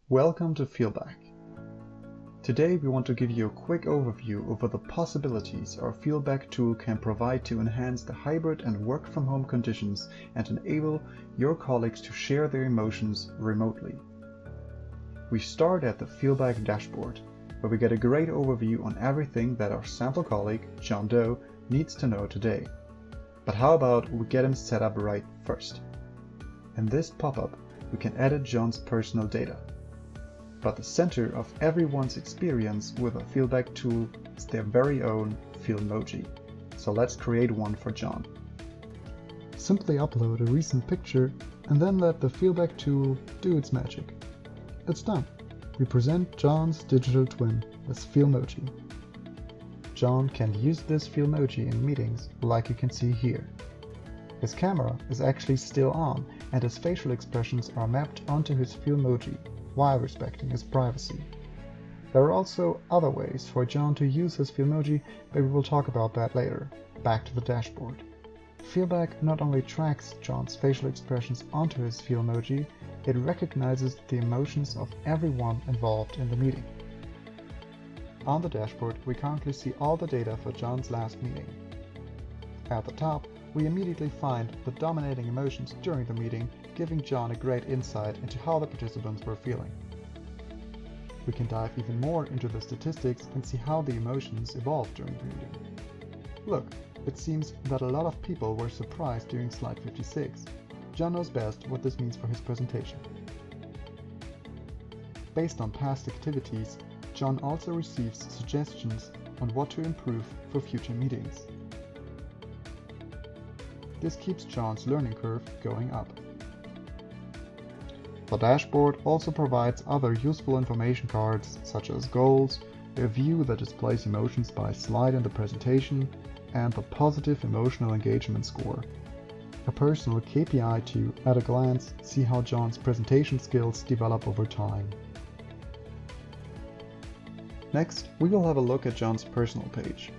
Welcome to Feelback. Today we want to give you a quick overview over the possibilities our Feelback tool can provide to enhance the hybrid and work-from-home conditions and enable your colleagues to share their emotions remotely. We start at the Feelback dashboard, where we get a great overview on everything that our sample colleague, John Doe, needs to know today. But how about we get him set up right first? In this pop-up, we can edit John's personal data. But the center of everyone's experience with a Feelback tool is their very own Feelmoji. So let's create one for John. Simply upload a recent picture and then let the Feelback tool do its magic. It's done. We present John's digital twin as Feelmoji. John can use this Feelmoji in meetings like you can see here. His camera is actually still on and his facial expressions are mapped onto his Feelmoji while respecting his privacy. There are also other ways for John to use his Feelmoji, but we will talk about that later. Back to the dashboard. Feelback not only tracks John's facial expressions onto his Feelmoji, it recognizes the emotions of everyone involved in the meeting. On the dashboard, we currently see all the data for John's last meeting. At the top, we immediately find the dominating emotions during the meeting, giving John a great insight into how the participants were feeling. We can dive even more into the statistics and see how the emotions evolved during the meeting. Look, it seems that a lot of people were surprised during slide 56. John knows best what this means for his presentation. Based on past activities, John also receives suggestions on what to improve for future meetings. This keeps John's learning curve going up. The dashboard also provides other useful information cards such as goals, a view that displays emotions by slide in the presentation, and the positive emotional engagement score, a personal KPI to, at a glance, see how John's presentation skills develop over time. Next, we will have a look at John's personal page.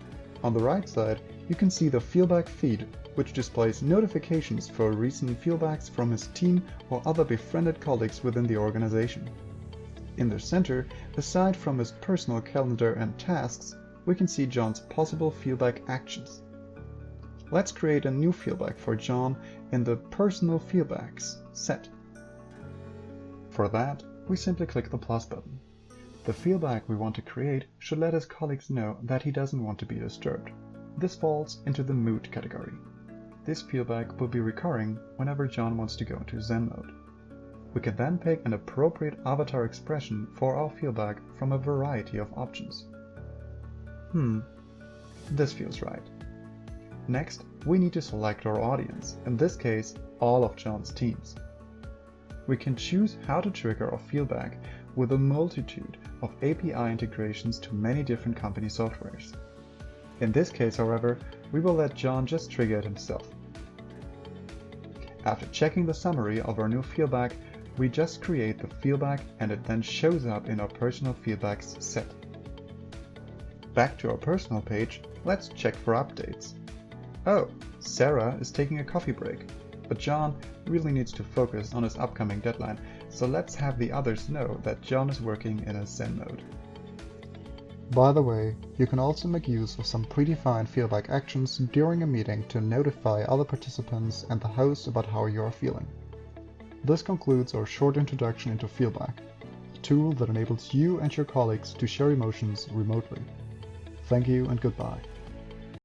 On the right side, you can see the Feelback feed, which displays notifications for recent feelbacks from his team or other befriended colleagues within the organization. In the center, aside from his personal calendar and tasks, we can see John's possible feelback actions. Let's create a new feelback for John in the Personal Feelbacks set. For that, we simply click the plus button. The feelback we want to create should let his colleagues know that he doesn't want to be disturbed. This falls into the mood category. This feelback will be recurring whenever John wants to go into Zen mode. We can then pick an appropriate avatar expression for our feelback from a variety of options. This feels right. Next, we need to select our audience, in this case, all of John's teams. We can choose how to trigger our feelback with a multitude of API integrations to many different company softwares. In this case, however, we will let John just trigger it himself. After checking the summary of our new feelback, we just create the feelback and it then shows up in our Personal Feelbacks set. Back to our personal page, let's check for updates. Oh, Sarah is taking a coffee break, but John really needs to focus on his upcoming deadline, so let's have the others know that John is working in a Zen mode. By the way, you can also make use of some predefined feelback actions during a meeting to notify other participants and the host about how you are feeling. This concludes our short introduction into Feelback, a tool that enables you and your colleagues to share emotions remotely. Thank you and goodbye.